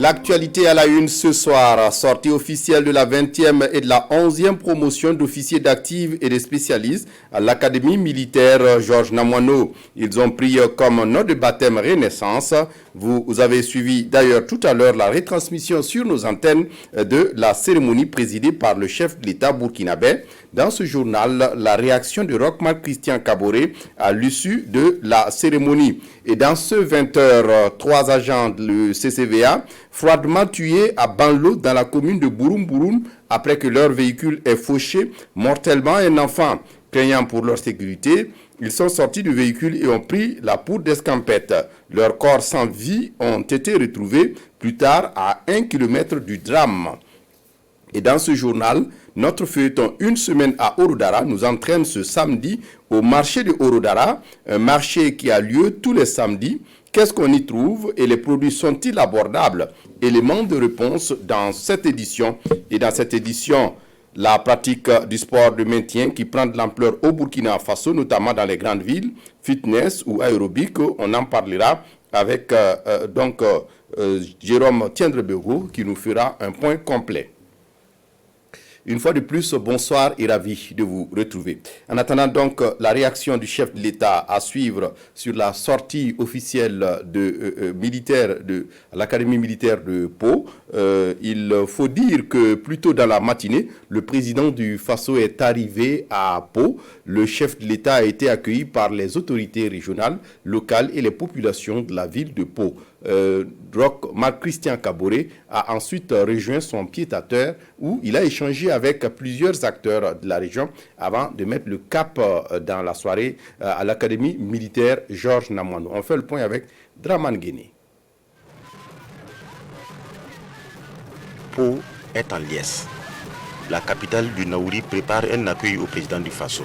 L'actualité à la une ce soir, sortie officielle de la 20e et de la 11e promotion d'officiers d'actifs et de spécialistes à l'Académie militaire Georges Namoineau. Ils ont pris comme nom de baptême Renaissance. Vous avez suivi d'ailleurs tout à l'heure la retransmission sur nos antennes de la cérémonie présidée par le chef de l'État burkinabé. Dans ce journal, la réaction de Roch-Marc Christian Kaboré à l'issue de la cérémonie. Et dans ce 20h, 3 agents du CCVA froidement tués à Banlo dans la commune de Bouroum après que leur véhicule ait fauché mortellement un enfant. Craignant pour leur sécurité, ils sont sortis du véhicule et ont pris la poudre d'escampette. Leurs corps sans vie ont été retrouvés plus tard à 1 kilomètre du drame. Et dans ce journal, notre feuilleton Une semaine à Orodara nous entraîne ce samedi au marché de Orodara, un marché qui a lieu tous les samedis. Qu'est-ce qu'on y trouve et les produits sont-ils abordables? Éléments de réponse dans cette édition. Et dans cette édition, la pratique du sport de maintien qui prend de l'ampleur au Burkina Faso, notamment dans les grandes villes, fitness ou aérobic, on en parlera avec Jérôme Tiendrebego qui nous fera un point complet. Une fois de plus, bonsoir et ravi de vous retrouver. En attendant donc la réaction du chef de l'État à suivre sur la sortie officielle de militaire de l'Académie militaire de Pau, il faut dire que plus tôt dans la matinée, le président du Faso est arrivé à Pau. Le chef de l'État a été accueilli par les autorités régionales, locales et les populations de la ville de Pau. Roch-Marc Christian Kaboré a ensuite rejoint son pied-à-terre où il a échangé avec plusieurs acteurs de la région avant de mettre le cap dans la soirée à l'Académie militaire Georges Namoineau. On fait le point avec Draman Guéné. Pau est en liesse. La capitale du Naouri prépare un accueil au président du Faso.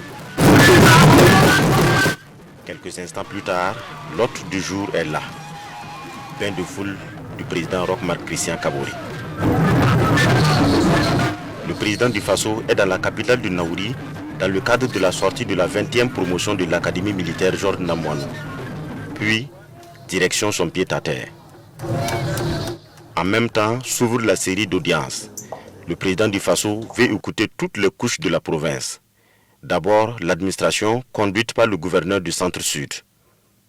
Quelques instants plus tard, l'hôte du jour est là. Bain de foule du président Roch-Marc Christian Kaboré. Le président du Faso est dans la capitale du Naouri dans le cadre de la sortie de la 20e promotion de l'Académie militaire Georges Namoineau. Puis, direction son pied-à-terre. En même temps, s'ouvre la série d'audiences. Le président du Faso veut écouter toutes les couches de la province. D'abord, l'administration conduite par le gouverneur du Centre-Sud.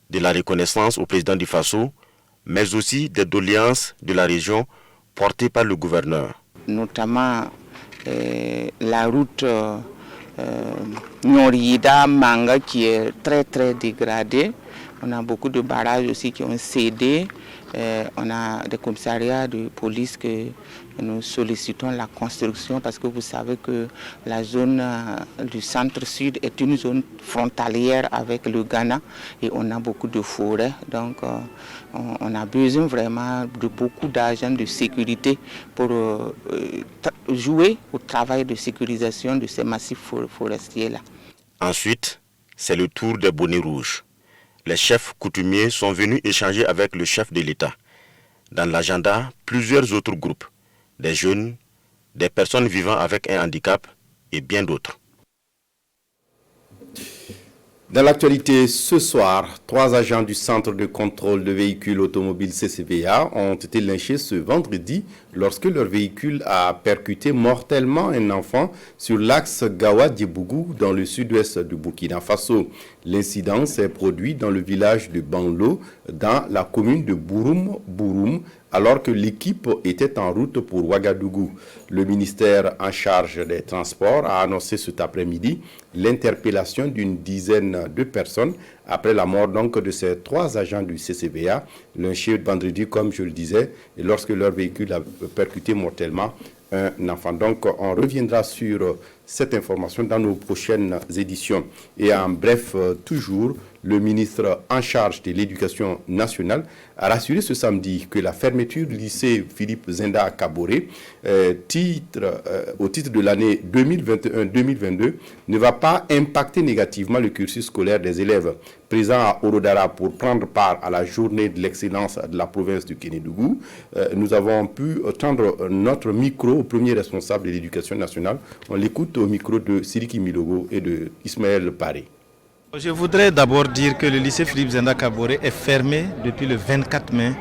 De la reconnaissance au président du Faso, mais aussi des doléances de la région portées par le gouverneur. Notamment la route Nyorida-Manga qui est très très dégradée. On a beaucoup de barrages aussi qui ont cédé. On a des commissariats de police que nous sollicitons la construction parce que vous savez que la zone du centre-sud est une zone frontalière avec le Ghana et on a beaucoup de forêts. Donc on a besoin vraiment de beaucoup d'agents de sécurité pour jouer au travail de sécurisation de ces massifs forestiers-là. Ensuite, c'est le tour des bonnets rouges. Les chefs coutumiers sont venus échanger avec le chef de l'État. Dans l'agenda, plusieurs autres groupes, des jeunes, des personnes vivant avec un handicap et bien d'autres. Dans l'actualité ce soir, 3 agents du Centre de contrôle de véhicules automobiles CCVA ont été lynchés ce vendredi lorsque leur véhicule a percuté mortellement un enfant sur l'axe Gawa-Diebougou dans le sud-ouest du Burkina Faso. L'incident s'est produit dans le village de Banlo, dans la commune de Bouroum, alors que l'équipe était en route pour Ouagadougou. Le ministère en charge des Transports a annoncé cet après-midi l'interpellation d'une dizaine de personnes après la mort donc de ces 3 agents du CCVA, lynchés vendredi, comme je le disais, et lorsque leur véhicule a percuté mortellement un enfant. Donc, on reviendra sur cette information dans nos prochaines éditions. Et en bref, toujours, le ministre en charge de l'Éducation nationale a rassuré ce samedi que la fermeture du lycée Philippe Zenda à Kaboré, au titre de l'année 2021-2022, ne va pas impacter négativement le cursus scolaire des élèves présents à Orodara pour prendre part à la journée de l'excellence de la province du Kénédougou. Nous avons pu tendre notre micro au premier responsable de l'Éducation nationale. On l'écoute au micro de Siriki Milogo et de Ismaël Paré. Je voudrais d'abord dire que le lycée Philippe Zenda Kaboré est fermé depuis le 24 mai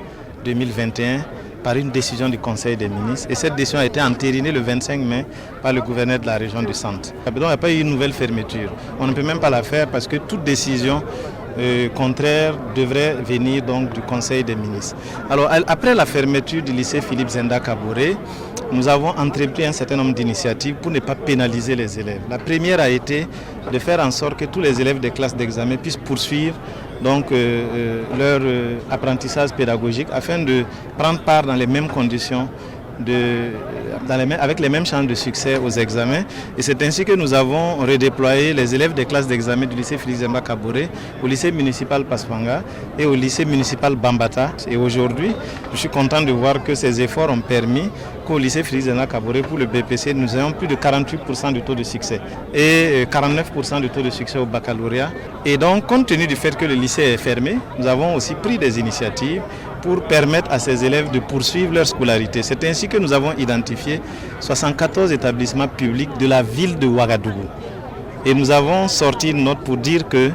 2021 par une décision du Conseil des ministres. Et cette décision a été entérinée le 25 mai par le gouverneur de la région du Centre. Donc il n'y a pas eu une nouvelle fermeture. On ne peut même pas la faire parce que toute décision contraire devrait venir donc du Conseil des ministres. Alors après la fermeture du lycée Philippe Zenda Kaboré, nous avons entrepris un certain nombre d'initiatives pour ne pas pénaliser les élèves. La première a été de faire en sorte que tous les élèves des classes d'examen puissent poursuivre donc, leur apprentissage pédagogique afin de prendre part dans les mêmes conditions, avec les mêmes chances de succès aux examens. Et c'est ainsi que nous avons redéployé les élèves des classes d'examen du lycée Félix Zemba Kaboré au lycée municipal Paspanga et au lycée municipal Bambata. Et aujourd'hui, je suis content de voir que ces efforts ont permis qu'au lycée Félix Zemba Kaboré, pour le BPC, nous ayons plus de 48% de taux de succès et 49% de taux de succès au baccalauréat. Et donc, compte tenu du fait que le lycée est fermé, nous avons aussi pris des initiatives pour permettre à ces élèves de poursuivre leur scolarité. C'est ainsi que nous avons identifié 74 établissements publics de la ville de Ouagadougou. Et nous avons sorti une note pour dire que,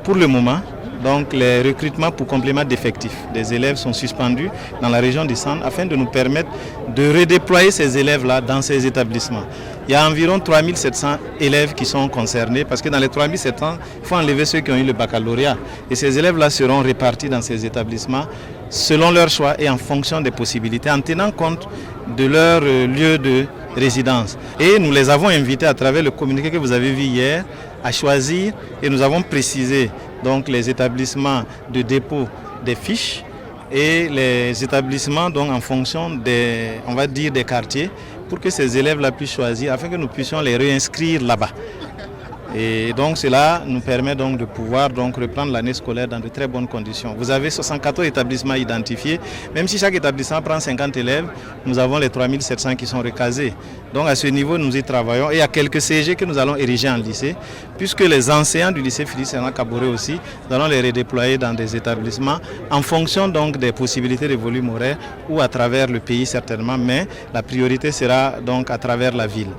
pour le moment, donc les recrutements pour complément d'effectifs des élèves sont suspendus dans la région du Centre afin de nous permettre de redéployer ces élèves-là dans ces établissements. Il y a environ 3700 élèves qui sont concernés parce que dans les 3700, il faut enlever ceux qui ont eu le baccalauréat. Et ces élèves-là seront répartis dans ces établissements selon leur choix et en fonction des possibilités, en tenant compte de leur lieu de résidence. Et nous les avons invités à travers le communiqué que vous avez vu hier à choisir et nous avons précisé donc les établissements de dépôt des fiches et les établissements donc en fonction des, on va dire, des quartiers pour que ces élèves-là puissent choisir afin que nous puissions les réinscrire là-bas. Et donc cela nous permet donc de pouvoir donc reprendre l'année scolaire dans de très bonnes conditions. Vous avez 74 établissements identifiés. Même si chaque établissement prend 50 élèves, nous avons les 3700 qui sont recasés. Donc à ce niveau, nous y travaillons. Et il y a quelques CG que nous allons ériger en lycée, puisque les enseignants du lycée Félix Zemba Kaboré aussi, nous allons les redéployer dans des établissements en fonction donc des possibilités de volume horaire ou à travers le pays certainement, mais la priorité sera donc à travers la ville.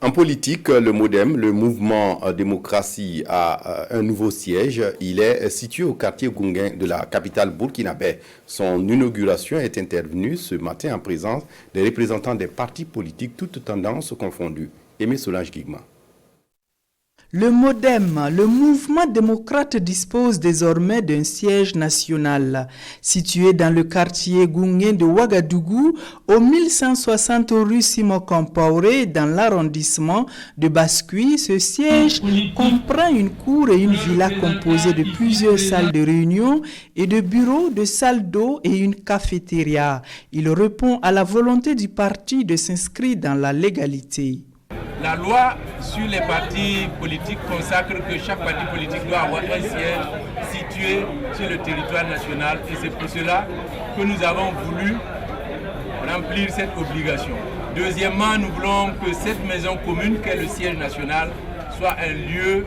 En politique, le MODEM, le mouvement démocratie, a un nouveau siège. Il est situé au quartier Gounguin de la capitale burkinabé. Son inauguration est intervenue ce matin en présence des représentants des partis politiques, toutes tendances confondues. Aimé Solange Guigma. Le MODEM, le mouvement démocrate, dispose désormais d'un siège national. Situé dans le quartier Gounguin de Ouagadougou, au 1160 rue Simon Compaoré, dans l'arrondissement de Bascui, ce siège comprend une cour et une villa composée de plusieurs salles de réunion et de bureaux, de salles d'eau et une cafétéria. Il répond à la volonté du parti de s'inscrire dans la légalité. La loi sur les partis politiques consacre que chaque parti politique doit avoir un siège situé sur le territoire national et c'est pour cela que nous avons voulu remplir cette obligation. Deuxièmement, nous voulons que cette maison commune, qu'est le siège national, soit un lieu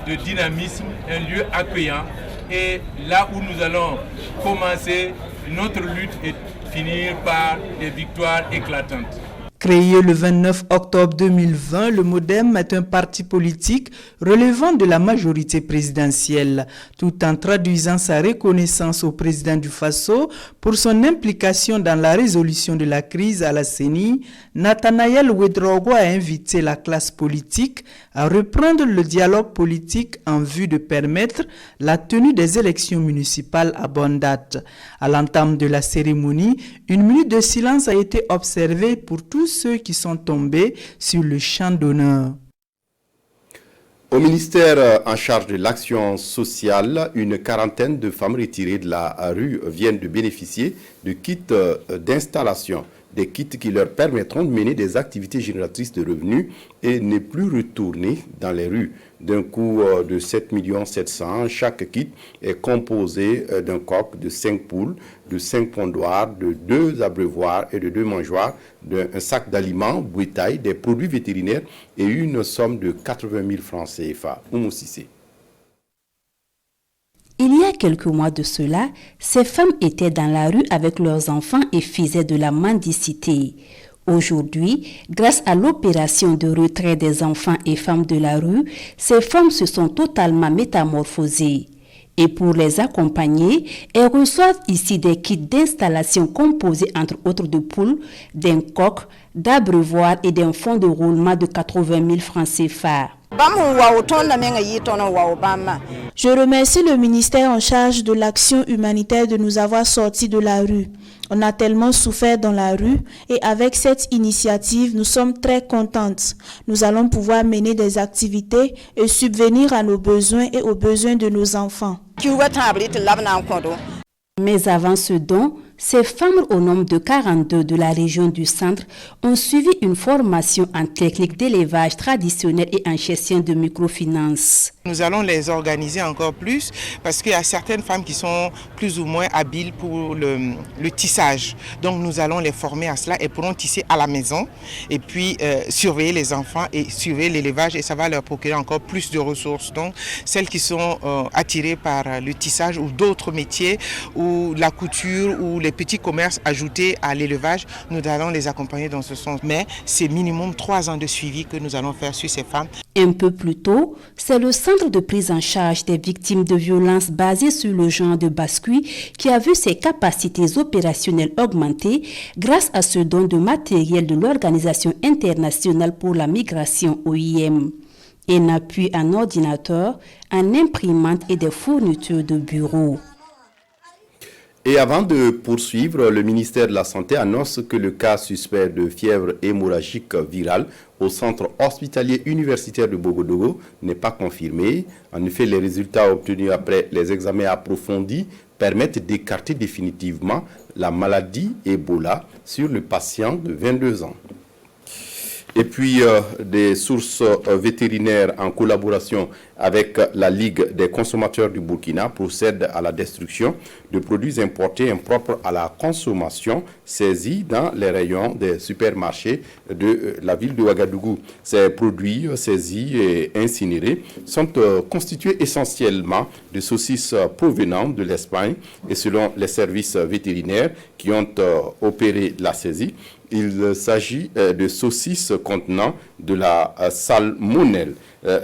de dynamisme, un lieu accueillant et là où nous allons commencer notre lutte et finir par des victoires éclatantes. Créé le 29 octobre 2020, le MODEM est un parti politique relevant de la majorité présidentielle, tout en traduisant sa reconnaissance au président du Faso pour son implication dans la résolution de la crise à la CENI. Nathanaël Ouedraogo a invité la classe politique à reprendre le dialogue politique en vue de permettre la tenue des élections municipales à bonne date. À l'entame de la cérémonie, une minute de silence a été observée pour tous ceux qui sont tombés sur le champ d'honneur. Au ministère en charge de l'action sociale, une quarantaine de femmes retirées de la rue viennent de bénéficier de kits d'installation. Des kits qui leur permettront de mener des activités génératrices de revenus et ne plus retourner dans les rues. D'un coût de 7 700 000, chaque kit est composé d'un coq, de 5 poules, de 5 pondoirs, de 2 abreuvoirs et de 2 mangeoires, d'un sac d'aliments, bétail, des produits vétérinaires et une somme de 80 000 francs CFA. Oumou Sissé. Il y a quelques mois de cela, ces femmes étaient dans la rue avec leurs enfants et faisaient de la mendicité. Aujourd'hui, grâce à l'opération de retrait des enfants et femmes de la rue, ces femmes se sont totalement métamorphosées. Et pour les accompagner, elles reçoivent ici des kits d'installation composés entre autres de poules, d'un coq, d'abreuvoir et d'un fonds de roulement de 80 000 francs CFA. Je remercie le ministère en charge de l'action humanitaire de nous avoir sortis de la rue. On a tellement souffert dans la rue et avec cette initiative, nous sommes très contentes. Nous allons pouvoir mener des activités et subvenir à nos besoins et aux besoins de nos enfants. Mais avant ce don, ces femmes au nombre de 42 de la région du centre ont suivi une formation en technique d'élevage traditionnel et en gestion de microfinance. Nous allons les organiser encore plus parce qu'il y a certaines femmes qui sont plus ou moins habiles pour le tissage. Donc nous allons les former à cela et pourront tisser à la maison et puis surveiller les enfants et surveiller l'élevage et ça va leur procurer encore plus de ressources. Donc celles qui sont attirées par le tissage ou d'autres métiers ou la couture ou les petits commerces ajoutés à l'élevage, nous allons les accompagner dans ce sens. Mais c'est minimum 3 ans de suivi que nous allons faire sur ces femmes. Un peu plus tôt, c'est le centre de prise en charge des victimes de violences basé sur le genre de Bascuit qui a vu ses capacités opérationnelles augmenter grâce à ce don de matériel de l'Organisation internationale pour la migration OIM. Un appui en ordinateur, en imprimante et des fournitures de bureaux. Et avant de poursuivre, le ministère de la Santé annonce que le cas suspect de fièvre hémorragique virale au centre hospitalier universitaire de Bogodogo n'est pas confirmé. En effet, les résultats obtenus après les examens approfondis permettent d'écarter définitivement la maladie Ebola sur le patient de 22 ans. Et puis, des sources vétérinaires en collaboration avec la Ligue des consommateurs du Burkina procèdent à la destruction de produits importés impropres à la consommation saisis dans les rayons des supermarchés de la ville de Ouagadougou. Ces produits saisis et incinérés sont constitués essentiellement de saucisses provenant de l'Espagne et selon les services vétérinaires qui ont opéré la saisie, il s'agit de saucisses contenant de la salmonelle.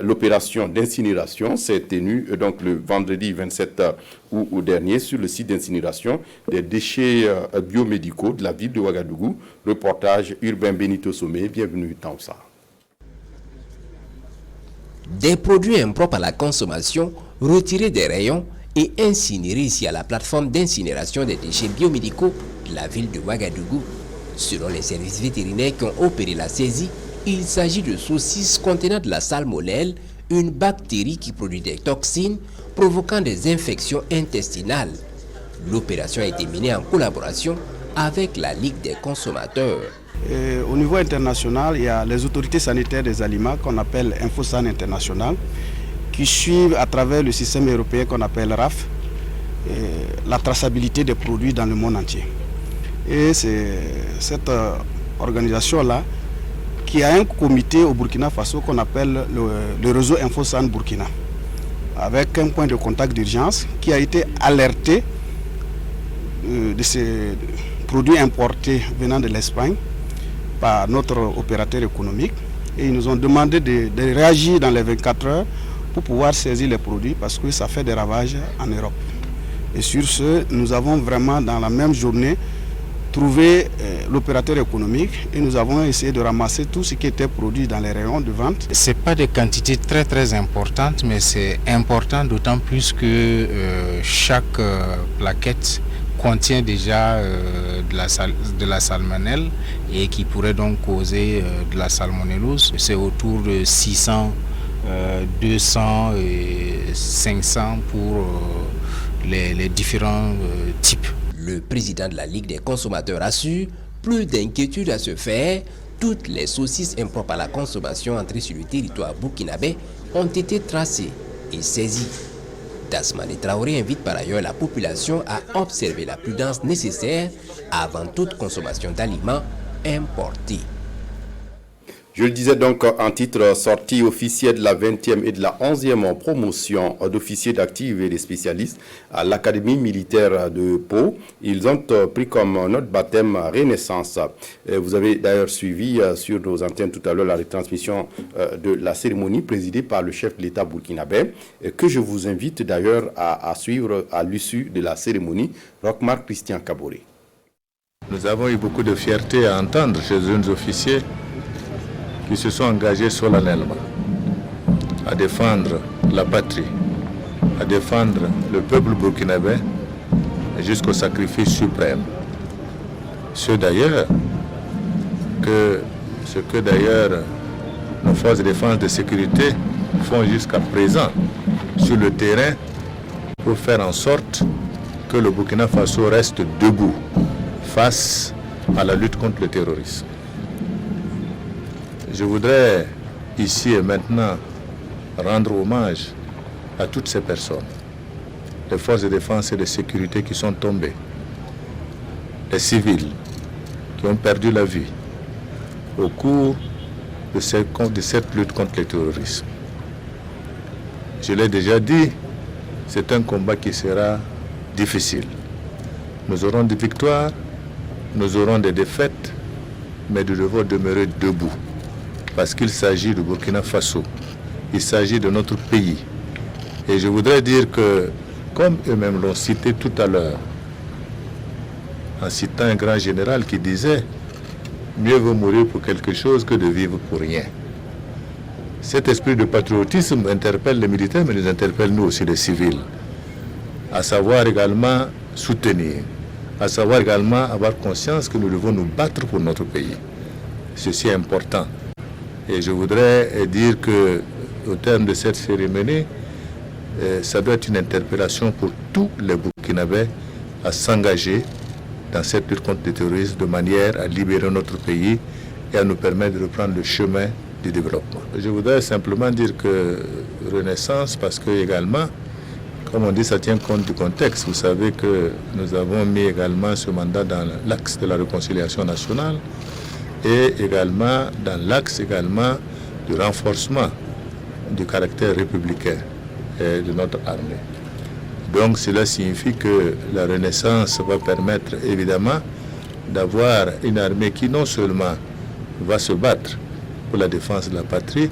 L'opération d'incinération s'est tenue donc le vendredi 27 août dernier sur le site d'incinération des déchets biomédicaux de la ville de Ouagadougou. Reportage Urbain Benito Somé, bienvenue dans ça. Des produits impropres à la consommation retirés des rayons et incinérés ici à la plateforme d'incinération des déchets biomédicaux de la ville de Ouagadougou. Selon les services vétérinaires qui ont opéré la saisie, il s'agit de saucisses contenant de la salmonelle, une bactérie qui produit des toxines provoquant des infections intestinales. L'opération a été menée en collaboration avec la Ligue des consommateurs. Au niveau international, il y a les autorités sanitaires des aliments qu'on appelle Infosan International qui suivent à travers le système européen qu'on appelle RAF la traçabilité des produits dans le monde entier. Et c'est cette organisation-là qui a un comité au Burkina Faso qu'on appelle le réseau Infosan Burkina, avec un point de contact d'urgence qui a été alerté de ces produits importés venant de l'Espagne par notre opérateur économique. Et ils nous ont demandé de réagir dans les 24 heures pour pouvoir saisir les produits parce que ça fait des ravages en Europe. Et sur ce, nous avons vraiment dans la même journée trouvé l'opérateur économique et nous avons essayé de ramasser tout ce qui était produit dans les rayons de vente. Ce n'est pas des quantités très importantes, mais c'est important d'autant plus que chaque plaquette contient déjà de la salmonelle et qui pourrait donc causer de la salmonellose. C'est autour de 600, 200 et 500 pour les différents types. Le président de la Ligue des consommateurs assure, plus d'inquiétude à se faire, toutes les saucisses impropres à la consommation entrées sur le territoire burkinabé ont été tracées et saisies. Dasmane Traoré invite par ailleurs la population à observer la prudence nécessaire avant toute consommation d'aliments importés. Je le disais donc en titre, sortie officielle de la 20e et de la 11e promotion d'officiers d'actifs et des spécialistes à l'Académie militaire de Pau. Ils ont pris comme notre baptême Renaissance. Vous avez d'ailleurs suivi sur nos antennes tout à l'heure la retransmission de la cérémonie présidée par le chef de l'État burkinabé, que je vous invite d'ailleurs à suivre à l'issue de la cérémonie. Rochmark Christian Kaboré. Nous avons eu beaucoup de fierté à entendre chez jeunes officiers qui se sont engagés solennellement à défendre la patrie, à défendre le peuple burkinabé jusqu'au sacrifice suprême. Ce que d'ailleurs nos forces de défense et de sécurité font jusqu'à présent sur le terrain pour faire en sorte que le Burkina Faso reste debout face à la lutte contre le terrorisme. Je voudrais ici et maintenant rendre hommage à toutes ces personnes, les forces de défense et de sécurité qui sont tombées, les civils qui ont perdu la vie au cours de cette lutte contre le terrorisme. Je l'ai déjà dit, c'est un combat qui sera difficile. Nous aurons des victoires, nous aurons des défaites, mais nous devons demeurer debout. Parce qu'il s'agit du Burkina Faso, il s'agit de notre pays. Et je voudrais dire que, comme eux-mêmes l'ont cité tout à l'heure, en citant un grand général qui disait « Mieux vaut mourir pour quelque chose que de vivre pour rien ». Cet esprit de patriotisme interpelle les militaires, mais nous interpelle nous aussi les civils. À savoir également soutenir, à savoir également avoir conscience que nous devons nous battre pour notre pays. Ceci est important. Et je voudrais dire qu'au terme de cette cérémonie, ça doit être une interpellation pour tous les Burkinabés à s'engager dans cette lutte contre le terrorisme de manière à libérer notre pays et à nous permettre de reprendre le chemin du développement. Je voudrais simplement dire que Renaissance, parce que également, comme on dit, ça tient compte du contexte. Vous savez que nous avons mis également ce mandat dans l'axe de la réconciliation nationale et également dans l'axe également du renforcement du caractère républicain de notre armée. Donc cela signifie que la Renaissance va permettre évidemment d'avoir une armée qui non seulement va se battre pour la défense de la patrie,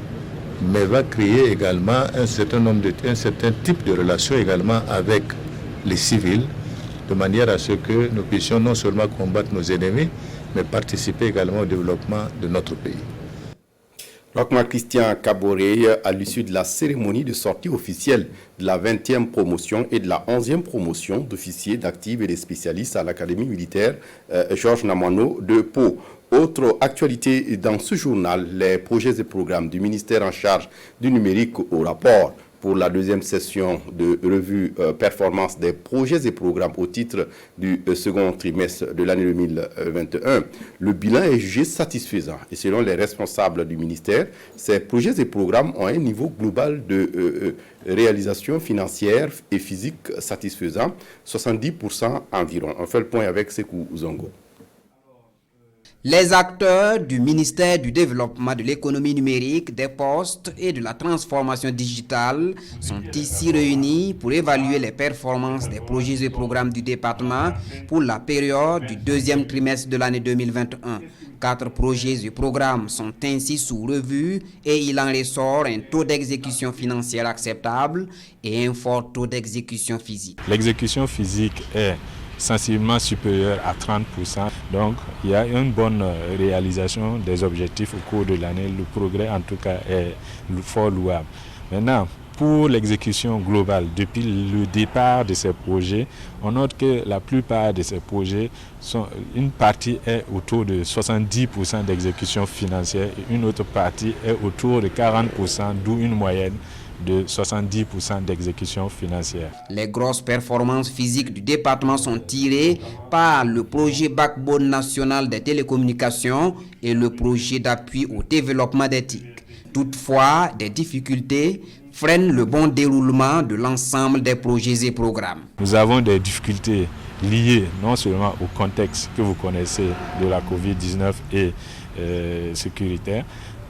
mais va créer également un certain type de relation également avec les civils, de manière à ce que nous puissions non seulement combattre nos ennemis, mais participer également au développement de notre pays. Rochmark Christian Kaboré, à l'issue de la cérémonie de sortie officielle de la 20e promotion et de la 11e promotion d'officiers d'actifs et des spécialistes à l'Académie militaire Georges Namoiano de Pau. Autre actualité dans ce journal, les projets et programmes du ministère en charge du numérique au rapport pour la deuxième session de revue performance des projets et programmes au titre du second trimestre de l'année 2021. Le bilan est jugé satisfaisant et selon les responsables du ministère, ces projets et programmes ont un niveau global de réalisation financière et physique satisfaisant, 70% environ. On fait le point avec Sekou Zongo. Les acteurs du ministère du Développement de l'économie numérique, des postes et de la transformation digitale sont ici réunis pour évaluer les performances des projets et programmes du département pour la période du deuxième trimestre de l'année 2021. 4 projets et programmes sont ainsi sous revue et il en ressort un taux d'exécution financière acceptable et un fort taux d'exécution physique. L'exécution physique est sensiblement supérieur à 30%. Donc, il y a une bonne réalisation des objectifs au cours de l'année. Le progrès, en tout cas, est fort louable. Maintenant, pour l'exécution globale, depuis le départ de ces projets, on note que la plupart de ces projets, une partie est autour de 70% d'exécution financière et une autre partie est autour de 40%, d'où une moyenne de 70% d'exécution financière. Les grosses performances physiques du département sont tirées par le projet Backbone national des télécommunications et le projet d'appui au développement des TIC. Toutefois, des difficultés freinent le bon déroulement de l'ensemble des projets et programmes. Nous avons des difficultés liées non seulement au contexte que vous connaissez de la COVID-19 et sécuritaire,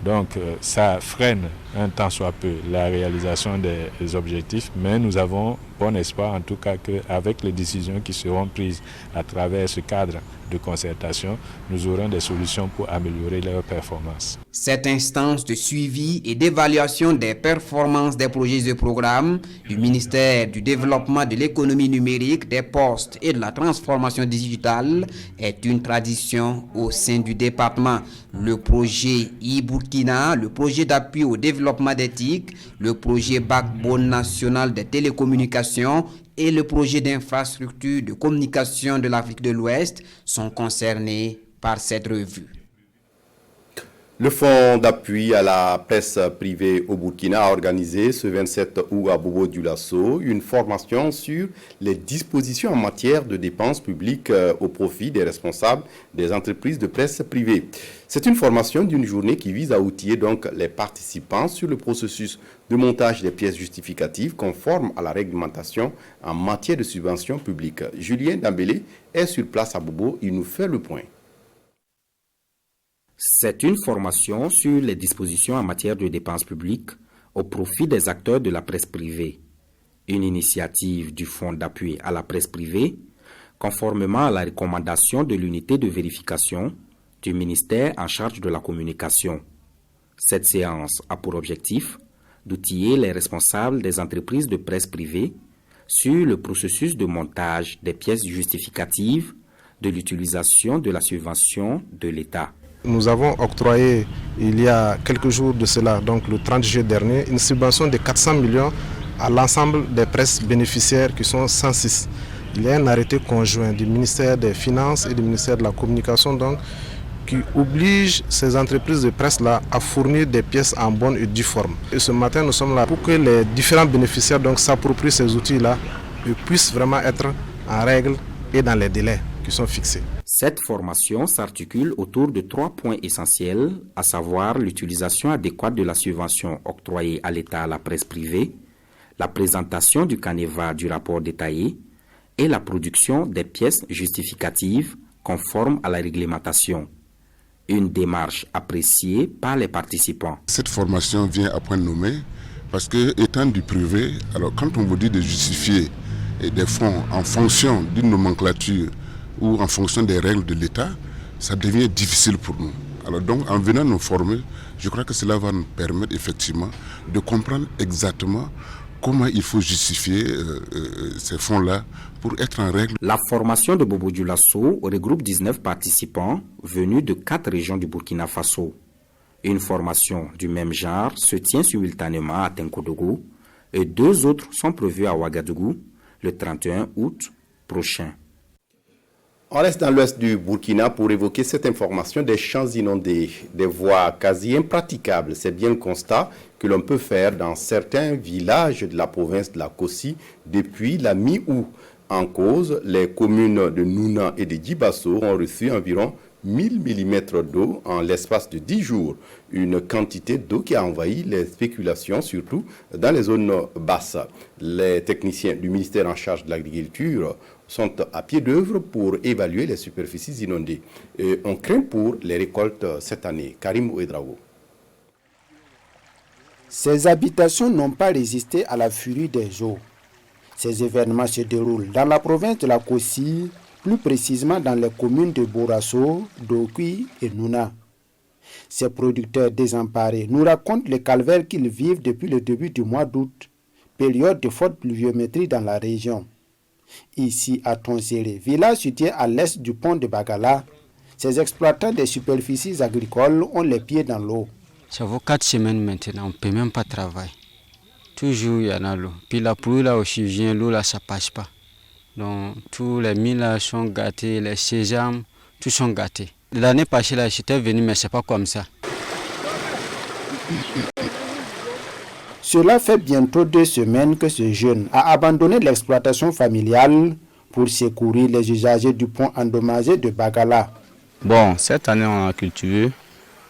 Donc ça freine un tant soit peu la réalisation des objectifs, mais nous avons bon espoir en tout cas qu'avec les décisions qui seront prises à travers ce cadre de concertation, nous aurons des solutions pour améliorer leurs performances. Cette instance de suivi et d'évaluation des performances des projets et programmes du ministère du Développement de l'économie numérique, des postes et de la transformation digitale est une tradition au sein du département. Le projet e-Burkina, le projet d'appui au développement des TIC, le projet Backbone national des télécommunications et le projet d'infrastructure de communication de l'Afrique de l'Ouest sont concernés par cette revue. Le Fonds d'appui à la presse privée au Burkina a organisé ce 27 août à Bobo-Dioulasso une formation sur les dispositions en matière de dépenses publiques au profit des responsables des entreprises de presse privée. C'est une formation d'une journée qui vise à outiller donc les participants sur le processus de montage des pièces justificatives conformes à la réglementation en matière de subventions publiques. Julien Dambélé est sur place à Bobo, il nous fait le point. C'est une formation sur les dispositions en matière de dépenses publiques au profit des acteurs de la presse privée. Une initiative du Fonds d'appui à la presse privée, conformément à la recommandation de l'unité de vérification du ministère en charge de la communication. Cette séance a pour objectif d'outiller les responsables des entreprises de presse privée sur le processus de montage des pièces justificatives de l'utilisation de la subvention de l'État. Nous avons octroyé il y a quelques jours de cela, donc le 30 juillet dernier, une subvention de 400 millions à l'ensemble des presses bénéficiaires qui sont 106. Il y a un arrêté conjoint du ministère des Finances et du ministère de la Communication donc, qui oblige ces entreprises de presse-là à fournir des pièces en bonne et due forme. Et ce matin, nous sommes là pour que les différents bénéficiaires s'approprient ces outils-là et puissent vraiment être en règle et dans les délais qui sont fixés. Cette formation s'articule autour de 3 points essentiels, à savoir l'utilisation adéquate de la subvention octroyée à l'État à la presse privée, la présentation du canevas du rapport détaillé et la production des pièces justificatives conformes à la réglementation. Une démarche appréciée par les participants. Cette formation vient à point nommé parce que, étant du privé, alors quand on vous dit de justifier des fonds en fonction d'une nomenclature ou en fonction des règles de l'État, ça devient difficile pour nous. Alors donc, en venant nous former, je crois que cela va nous permettre effectivement de comprendre exactement comment il faut justifier ces fonds-là pour être en règle. La formation de Bobo-Dioulasso regroupe 19 participants venus de 4 régions du Burkina Faso. Une formation du même genre se tient simultanément à Tenkodougou et 2 autres sont prévues à Ouagadougou le 31 août prochain. On reste dans l'ouest du Burkina pour évoquer cette information des champs inondés, des voies quasi impraticables. C'est bien le constat que l'on peut faire dans certains villages de la province de la Kossi depuis la mi-août. En cause, les communes de Nouna et de Djibasso ont reçu environ 1000 mm d'eau en l'espace de 10 jours. Une quantité d'eau qui a envahi les spéculations, surtout dans les zones basses. Les techniciens du ministère en charge de l'agriculture sont à pied d'œuvre pour évaluer les superficies inondées. Et on craint pour les récoltes cette année. Karim Ouedraogo. Ces habitations n'ont pas résisté à la furie des eaux. Ces événements se déroulent dans la province de la Kossi, plus précisément dans les communes de Borasso, Dokui et Nouna. Ces producteurs désemparés nous racontent le calvaire qu'ils vivent depuis le début du mois d'août, période de forte pluviométrie dans la région. Ici à Tonséré, village situé à l'est du pont de Bagala, ces exploitants des superficies agricoles ont les pieds dans l'eau. Ça vaut 4 semaines maintenant, on ne peut même pas travailler. Toujours il y en a l'eau. Puis la pluie là aussi vient, l'eau là ça passe pas. Donc tous les mille là sont gâtés, les sésames, tous sont gâtés. L'année passée là j'étais venu mais c'est pas comme ça. Cela fait bientôt 2 semaines que ce jeune a abandonné l'exploitation familiale pour secourir les usagers du pont endommagé de Bagala. Bon, cette année on a cultivé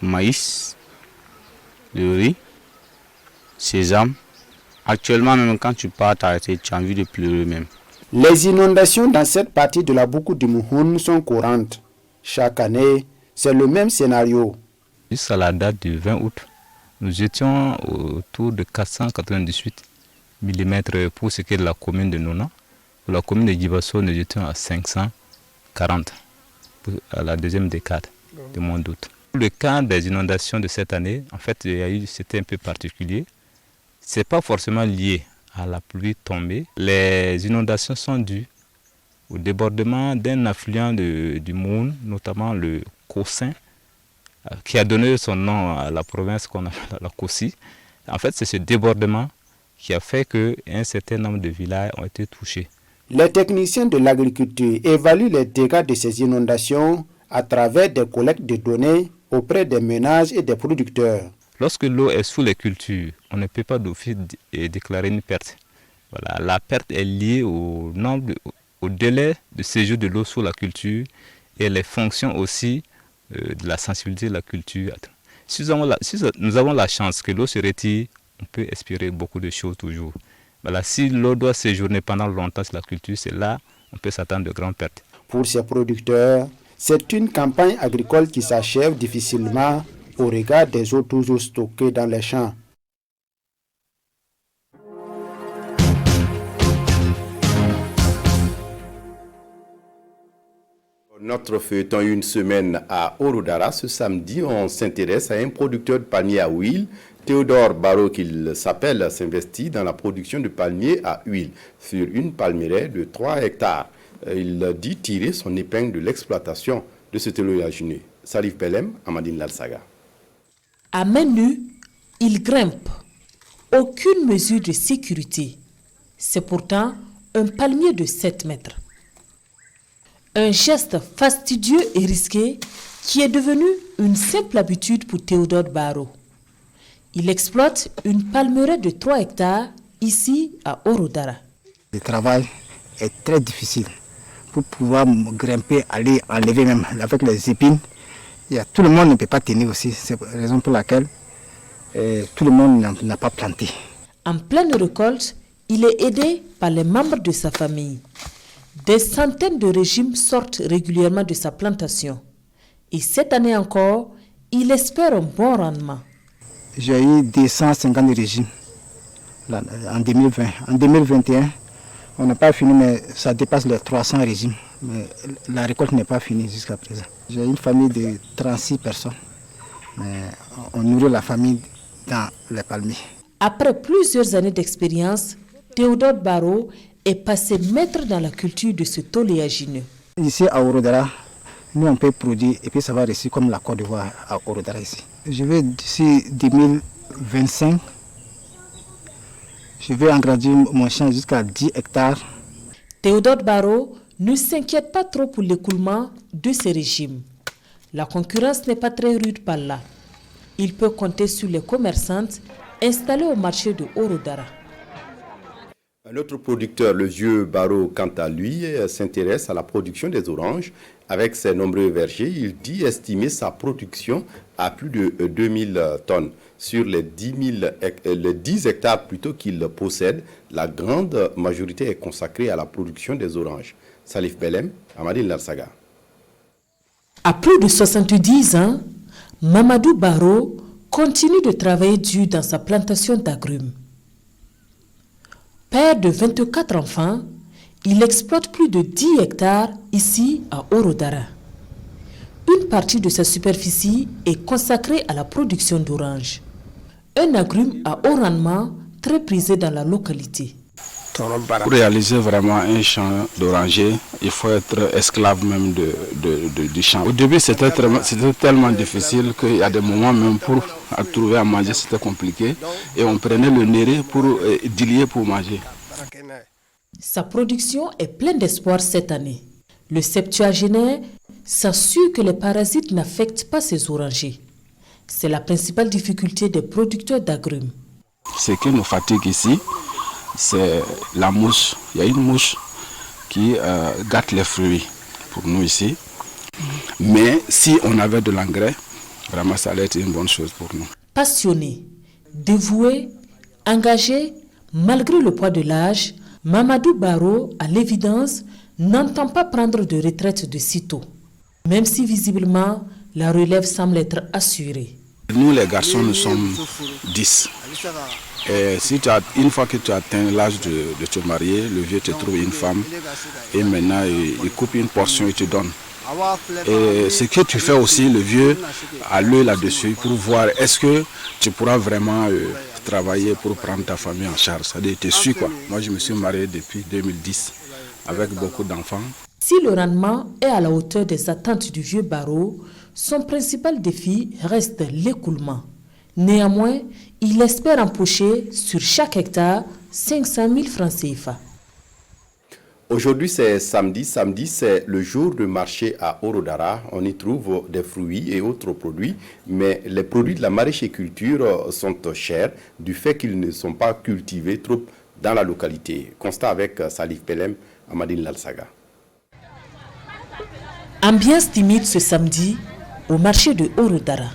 maïs, le riz, sésame. Actuellement même quand tu pars t'arrêter, tu as envie de pleurer même. Les inondations dans cette partie de la Boukou du Mouhoun sont courantes. Chaque année, c'est le même scénario. Jusqu'à la date du 20 août, nous étions autour de 498 mm pour ce qui est de la commune de Nona. Pour la commune de Guibasso, nous étions à 540 à la deuxième décade du mois d'août. Le cas des inondations de cette année, en fait, c'était un peu particulier. Ce n'est pas forcément lié à la pluie tombée. Les inondations sont dues au débordement d'un affluent du Moun, notamment le Cossin, qui a donné son nom à la province qu'on appelle la Kossi. En fait, c'est ce débordement qui a fait qu'un certain nombre de villages ont été touchés. Les techniciens de l'agriculture évaluent les dégâts de ces inondations à travers des collectes de données auprès des ménages et des producteurs. Lorsque l'eau est sous les cultures, on ne peut pas d'office déclarer une perte. Voilà, la perte est liée au délai de séjour de l'eau sous la culture et les fonctions aussi de la sensibilité de la culture. Si nous avons la chance que l'eau se retire, on peut espérer beaucoup de choses toujours. Voilà, si l'eau doit séjourner pendant longtemps sur la culture, c'est là on peut s'attendre de grandes pertes. Pour ces producteurs, c'est une campagne agricole qui s'achève difficilement au regard des eaux toujours stockées dans les champs. Notre feuilleton une semaine à Orodara. Ce samedi, on s'intéresse à un producteur de palmiers à huile. Théodore Barreau, qu'il s'appelle, s'investit dans la production de palmiers à huile sur une palmeraie de 3 hectares. Il dit tirer son épingle de l'exploitation de cet oléagineux. Salif Belem, Amadine Lalsaga. À main nue, il grimpe. Aucune mesure de sécurité. C'est pourtant un palmier de 7 mètres. Un geste fastidieux et risqué qui est devenu une simple habitude pour Théodore Barreau. Il exploite une palmeraie de 3 hectares ici à Orodara. Le travail est très difficile. Pour pouvoir grimper, aller enlever même avec les épines, tout le monde ne peut pas tenir aussi. C'est la raison pour laquelle tout le monde n'a pas planté. En pleine récolte, il est aidé par les membres de sa famille. Des centaines de régimes sortent régulièrement de sa plantation. Et cette année encore, il espère un bon rendement. J'ai eu 250 régimes en 2020. En 2021, on n'a pas fini, mais ça dépasse les 300 régimes. Mais la récolte n'est pas finie jusqu'à présent. J'ai une famille de 36 personnes. Mais on nourrit la famille dans les palmiers. Après plusieurs années d'expérience, Théodore Barreau est passé maître dans la culture de ce oléagineux. Ici à Orodara, nous on peut produire et puis ça va rester comme la Côte d'Ivoire à Orodara ici. Je vais d'ici 2025, je vais agrandir mon champ jusqu'à 10 hectares. Théodore Barreau ne s'inquiète pas trop pour l'écoulement de ces régimes. La concurrence n'est pas très rude par là. Il peut compter sur les commerçantes installées au marché de Orodara. Un autre producteur, le vieux Barreau, quant à lui, s'intéresse à la production des oranges. Avec ses nombreux vergers, il dit estimer sa production à plus de 2000 tonnes. Sur les 10 hectares plutôt qu'il possède, la grande majorité est consacrée à la production des oranges. Salif Belem, Amadine Larsaga. À plus de 70 ans, Mamadou Barreau continue de travailler dur dans sa plantation d'agrumes. Père de 24 enfants, il exploite plus de 10 hectares ici à Orodara. Une partie de sa superficie est consacrée à la production d'oranges. Un agrume à haut rendement très prisé dans la localité. Pour réaliser vraiment un champ d'oranger, il faut être esclave même du champ. Au début, c'était tellement difficile qu'il y a des moments même pour trouver à manger, c'était compliqué. Et on prenait le néré pour diluer pour manger. Sa production est pleine d'espoir cette année. Le septuagénaire s'assure que les parasites n'affectent pas ses orangers. C'est la principale difficulté des producteurs d'agrumes. Ce qui nous fatigue ici, c'est la mouche. Il y a une mouche qui gâte les fruits pour nous ici. Mais si on avait de l'engrais, vraiment ça allait être une bonne chose pour nous. Passionné, dévoué, engagé, malgré le poids de l'âge, Mamadou Barreau, à l'évidence, n'entend pas prendre de retraite de sitôt. Même si visiblement, la relève semble être assurée. Nous les garçons, nous sommes 10. Et si une fois que tu atteins l'âge de te marier, le vieux te trouve une femme et maintenant il coupe une portion et te donne. Et ce que tu fais aussi, le vieux a l'œil là-dessus pour voir est-ce que tu pourras vraiment travailler pour prendre ta famille en charge. Ça te suit quoi. Moi je me suis marié depuis 2010 avec beaucoup d'enfants. Si le rendement est à la hauteur des attentes du vieux barreau, son principal défi reste l'écoulement. Néanmoins, il espère empocher sur chaque hectare 500 000 francs CFA. Aujourd'hui, c'est samedi. Samedi, c'est le jour de marché à Orodara. On y trouve des fruits et autres produits, mais les produits de la maraîchère-culture sont chers du fait qu'ils ne sont pas cultivés trop dans la localité. Constat avec Salif Pelem, Amadine Lalsaga. Ambiance timide ce samedi au marché de Orodara.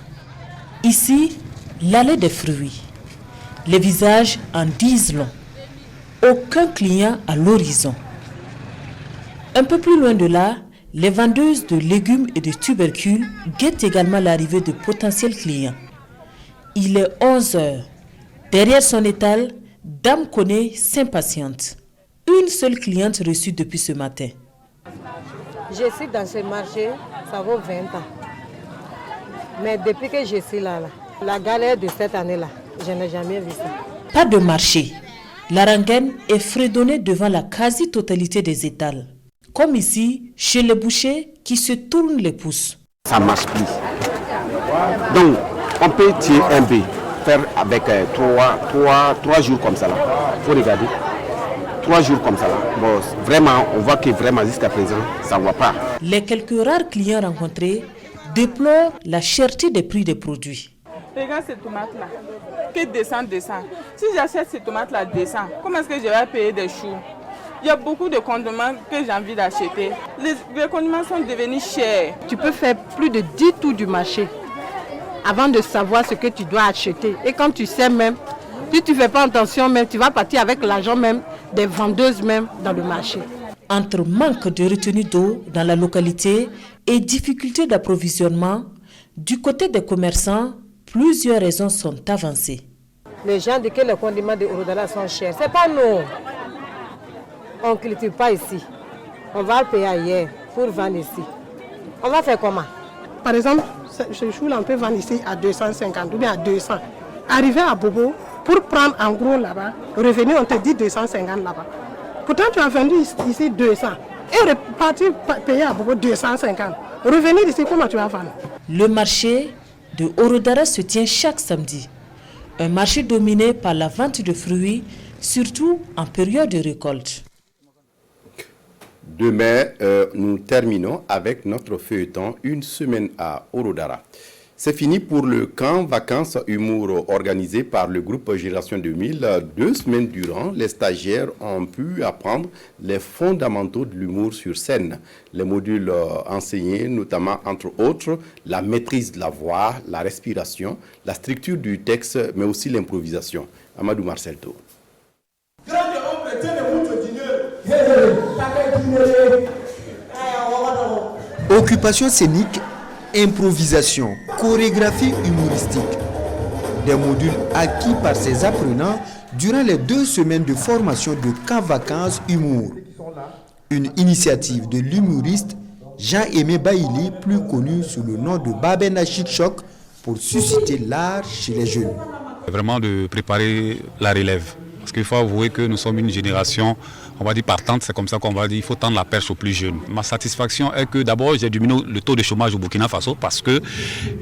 Ici, l'allée des fruits. Les visages en disent long. Aucun client à l'horizon. Un peu plus loin de là, les vendeuses de légumes et de tubercules guettent également l'arrivée de potentiels clients. Il est 11 heures. Derrière son étal, Dame Koné s'impatiente. Une seule cliente reçue depuis ce matin. Je suis dans ce marché, ça vaut 20 ans. Mais depuis que je suis là, la galère de cette année-là, je n'ai jamais vu ça. Pas de marché. La rengaine est fredonnée devant la quasi-totalité des étals. Comme ici, chez les bouchers qui se tournent les pouces. Ça ne marche plus. Donc, on peut tirer un peu, faire avec 3 jours comme ça. Il faut regarder. 3 jours comme ça. Bon, vraiment, on voit que vraiment jusqu'à présent, ça ne va pas. Les quelques rares clients rencontrés déplorent la cherté des prix des produits. Regarde ces tomates-là, que descend. Si j'achète ces tomates-là, descend, comment est-ce que je vais payer des choux? Il y a beaucoup de condiments que j'ai envie d'acheter. Les condiments sont devenus chers. Tu peux faire plus de 10 tours du marché avant de savoir ce que tu dois acheter. Et quand tu sais même, si tu ne fais pas attention même, tu vas partir avec l'argent même des vendeuses même dans le marché. Entre manque de retenue d'eau dans la localité et difficulté d'approvisionnement, du côté des commerçants, plusieurs raisons sont avancées. Les gens disent que les condiments de Orodara sont chers. Ce n'est pas nous. On ne cultive pas ici. On va le payer ailleurs pour vendre ici. On va faire comment? Par exemple, ce chou-là, on peut vendre ici à 250 ou bien à 200. Arriver à Bobo, pour prendre en gros là-bas, revenir, on te dit 250 là-bas. Pourtant, tu as vendu ici 200 et repartir payer à Bobo 250. Revenir ici, comment tu vas vendre? Le marché de Orodara se tient chaque samedi. Un marché dominé par la vente de fruits, surtout en période de récolte. Demain, nous terminons avec notre feuilleton Une semaine à Orodara. C'est fini pour le camp vacances humour organisé par le groupe Génération 2000. 2 semaines durant, les stagiaires ont pu apprendre les fondamentaux de l'humour sur scène. Les modules enseignés, notamment entre autres, la maîtrise de la voix, la respiration, la structure du texte, mais aussi l'improvisation. Amadou Marcelto. Occupation scénique, improvisation, chorégraphie humoristique. Des modules acquis par ces apprenants durant les 2 semaines de formation de camp vacances humour. Une initiative de l'humoriste Jean-Aimé Baïli, plus connu sous le nom de Babena Chic-Choc, pour susciter l'art chez les jeunes. Vraiment de préparer la relève. Parce qu'il faut avouer que nous sommes une génération, on va dire partante, c'est comme ça qu'on va dire, il faut tendre la perche aux plus jeunes. Ma satisfaction est que d'abord j'ai diminué le taux de chômage au Burkina Faso parce que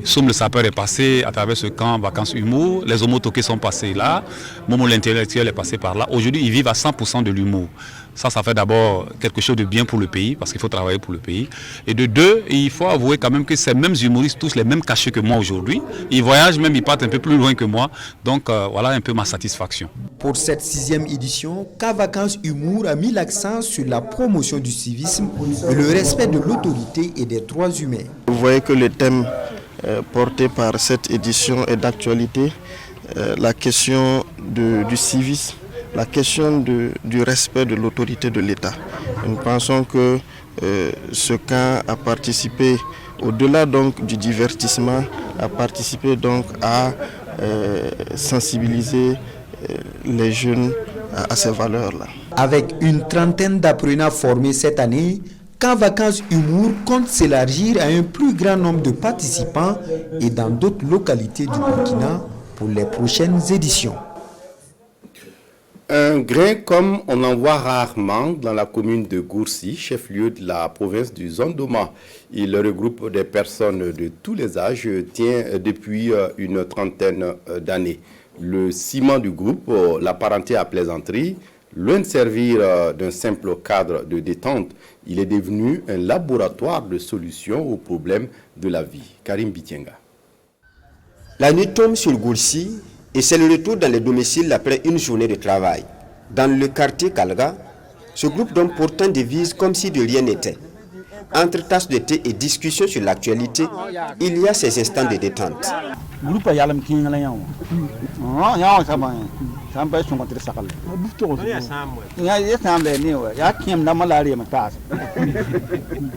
Soum le sapeur est passé à travers ce camp vacances humour, les homotoqués sont passés là, Momo l'intellectuel est passé par là. Aujourd'hui ils vivent à 100% de l'humour. Ça fait d'abord quelque chose de bien pour le pays, parce qu'il faut travailler pour le pays. Et de 2, il faut avouer quand même que ces mêmes humoristes touchent les mêmes cachets que moi aujourd'hui. Ils voyagent même, ils partent un peu plus loin que moi. Donc voilà un peu ma satisfaction. Pour cette 6e édition, Camp Vacances Humour a mis l'accent sur la promotion du civisme et le respect de l'autorité et des droits humains. Vous voyez que le thème porté par cette édition est d'actualité. La question du civisme, la question du respect de l'autorité de l'État. Nous pensons que ce camp a participé au-delà donc du divertissement, à participer donc à sensibiliser les jeunes à ces valeurs-là. Avec une trentaine d'apprenants formés cette année, Camp Vacances Humour compte s'élargir à un plus grand nombre de participants et dans d'autres localités du Burkina pour les prochaines éditions. Un grain comme on en voit rarement dans la commune de Gourcy, chef-lieu de la province du Zondoma. Il regroupe des personnes de tous les âges, tient depuis une trentaine d'années. Le ciment du groupe, la parenté à plaisanterie, loin de servir d'un simple cadre de détente, il est devenu un laboratoire de solutions aux problèmes de la vie. Karim Bitienga. La nuit tombe sur Gourcy et c'est le retour dans les domiciles après une journée de travail. Dans le quartier Kalga, ce groupe donne pourtant des devises comme si de rien n'était. Entre tasses de thé et discussions sur l'actualité, il y a ces instants de détente.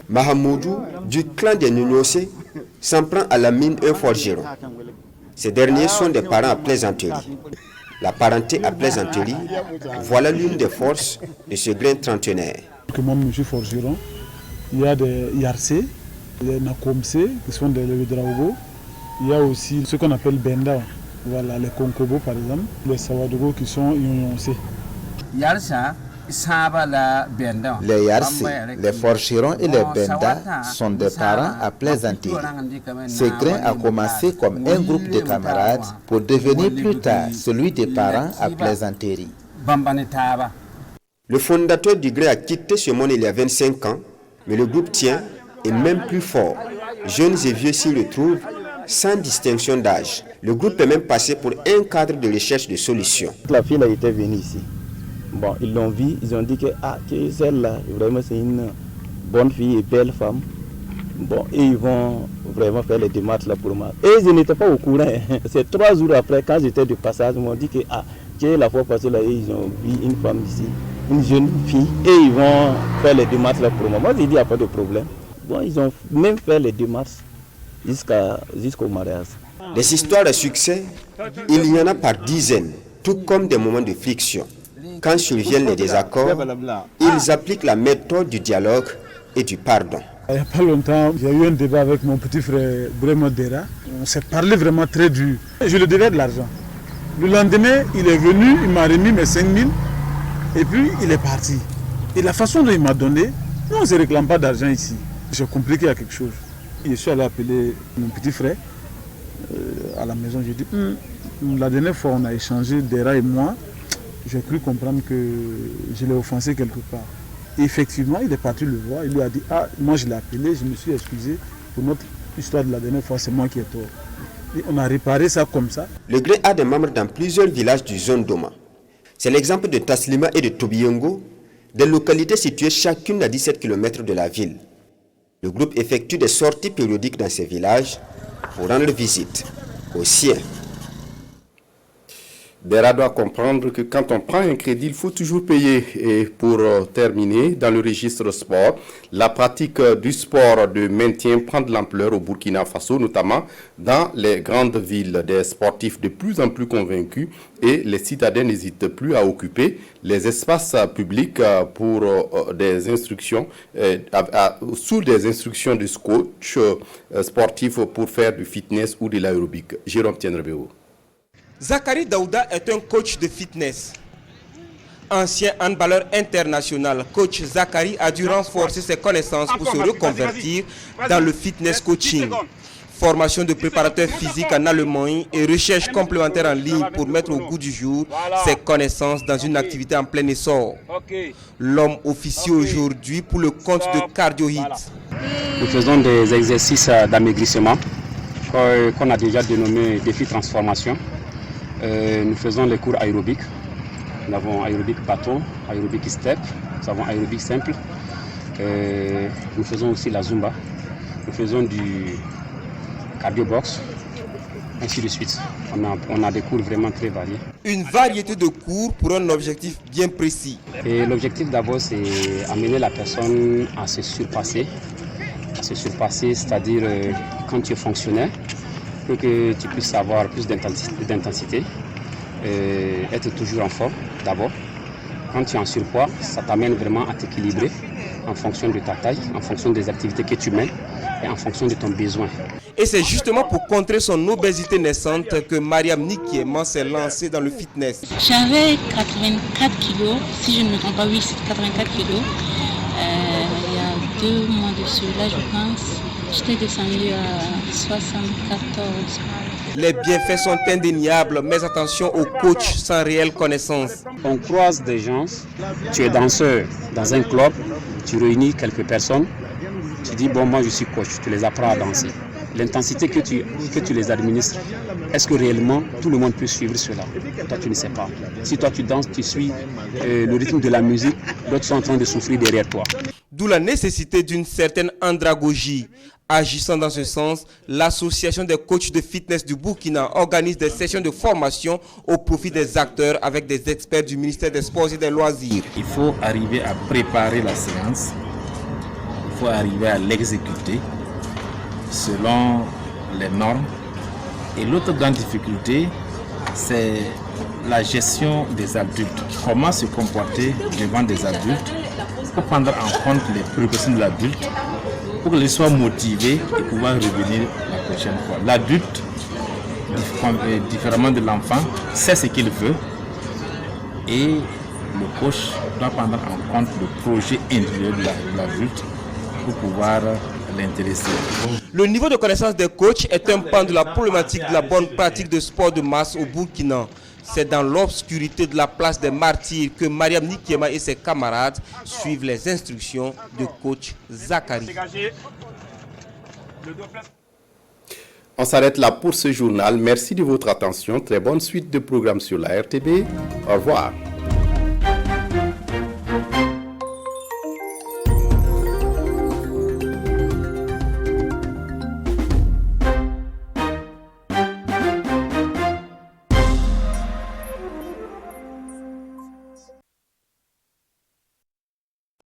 Mahamoudou, du clan des Nunosé, s'en prend à la mine un forgeron. Ces derniers sont des parents à plaisanterie. La parenté à plaisanterie, voilà l'une des forces de ce grain trentenaire. Moi, je suis forgeron. Il y a des Yarcé, des Nakomse, qui sont des Levedraogo. Il y a aussi ce qu'on appelle Benda, voilà, les Konkobo par exemple, les Sawadogo qui sont Yonyonsé. Les Yarcé, les forgerons et les Benda sont des parents à plaisanterie. Ce grain a commencé comme un groupe de camarades pour devenir plus tard celui des parents à plaisanterie. Le fondateur du grain a quitté ce monde il y a 25 ans, mais le groupe tient et même plus fort. Jeunes et vieux s'y retrouvent sans distinction d'âge. Le groupe est même passé pour un cadre de recherche de solutions. La fille a été venue ici. Bon, ils l'ont vu, ils ont dit que celle-là, vraiment c'est une bonne fille et belle femme. Bon, et ils vont vraiment faire les démarches là pour moi. Et je n'étais pas au courant. C'est 3 jours après, quand j'étais de passage, ils m'ont dit que la fois passée là, ils ont vu une femme ici, une jeune fille, et ils vont faire les démarches là pour moi. Moi, j'ai dit, il n'y a pas de problème. Bon, ils ont même fait les démarches jusqu'au mariage. Des histoires de succès, il y en a par dizaines, tout comme des moments de friction. Quand surviennent les désaccords, ils appliquent la méthode du dialogue et du pardon. Il n'y a pas longtemps, j'ai eu un débat avec mon petit frère Bremo Dera. On s'est parlé vraiment très dur. Je lui devais de l'argent. Le lendemain, il est venu, il m'a remis mes 5 000 et puis il est parti. Et la façon dont il m'a donné, non, on ne se réclame pas d'argent ici. J'ai compris qu'il y a quelque chose. Je suis allé appeler mon petit frère à la maison. J'ai dit, la dernière fois on a échangé, Dera et moi, j'ai cru comprendre que je l'ai offensé quelque part. Et effectivement, il est parti le voir, il lui a dit, moi je l'ai appelé, je me suis excusé pour notre histoire de la dernière fois, c'est moi qui ai tort. Et on a réparé ça comme ça. Le grain a des membres dans plusieurs villages du Zondoma. C'est l'exemple de Taslima et de Tobiyongo, des localités situées chacune à 17 km de la ville. Le groupe effectue des sorties périodiques dans ces villages pour rendre visite aux siens. Dera doit comprendre que quand on prend un crédit, il faut toujours payer. Et pour terminer, dans le registre sport, la pratique du sport de maintien prend de l'ampleur au Burkina Faso, notamment dans les grandes villes. Des sportifs de plus en plus convaincus et les citadins n'hésitent plus à occuper les espaces publics pour des instructions, sous des instructions de coach sportif pour faire du fitness ou de l'aérobic. Jérôme Tienrebeo. Zakari Daouda est un coach de fitness. Ancien handballeur international, coach Zakari a dû renforcer ses connaissances pour se reconvertir dans le fitness coaching. Formation de préparateur physique en Allemagne et recherche complémentaire en ligne pour mettre au goût du jour ses connaissances dans une activité en plein essor. L'homme officie aujourd'hui pour le compte de Cardio Hit. Nous faisons des exercices d'amaigrissement qu'on a déjà dénommé défi transformation. Nous faisons les cours aérobiques. Nous avons aérobic bateau, aérobic step, nous avons aérobic simple. Nous faisons aussi la zumba. Nous faisons du cardio box, ainsi de suite. On a des cours vraiment très variés. Une variété de cours pour un objectif bien précis. Et l'objectif d'abord, c'est amener la personne à se surpasser, se surpasser, c'est-à-dire quand tu es fonctionnaire, pour que tu puisses avoir plus d'intensité, être toujours en forme d'abord. Quand tu es en surpoids, ça t'amène vraiment à t'équilibrer en fonction de ta taille, en fonction des activités que tu mènes et en fonction de ton besoin. Et c'est justement pour contrer son obésité naissante que Mariam Nikiema s'est lancée dans le fitness. J'avais 84 kilos, si je ne me trompe pas, oui, c'est 84 kilos. Il y a 2 mois de cela, je pense, j'étais descendue à 74. Les bienfaits sont indéniables, mais attention aux coachs sans réelle connaissance. On croise des gens, tu es danseur dans un club, tu réunis quelques personnes, tu dis bon, moi je suis coach, tu les apprends à danser. L'intensité que tu les administres, est-ce que réellement tout le monde peut suivre cela? Toi tu ne sais pas. Si toi tu danses, tu suis le rythme de la musique, d'autres sont en train de souffrir derrière toi. D'où la nécessité d'une certaine andragogie. Agissant dans ce sens, l'association des coachs de fitness du Burkina organise des sessions de formation au profit des acteurs avec des experts du ministère des Sports et des Loisirs. Il faut arriver à préparer la séance, il faut arriver à l'exécuter selon les normes. Et l'autre grande difficulté, c'est la gestion des adultes. Comment se comporter devant des adultes pour prendre en compte les préoccupations de l'adulte, pour qu'il soit motivé et pouvoir revenir la prochaine fois. L'adulte, différemment de l'enfant, sait ce qu'il veut et le coach doit prendre en compte le projet individuel de l'adulte pour pouvoir l'intéresser. Le niveau de connaissance des coachs est un pan de la problématique de la bonne pratique de sport de masse au Burkina. C'est dans l'obscurité de la place des martyrs que Mariam Nikiema et ses camarades suivent les instructions de coach Zakari. On s'arrête là pour ce journal. Merci de votre attention. Très bonne suite de programmes sur la RTB. Au revoir.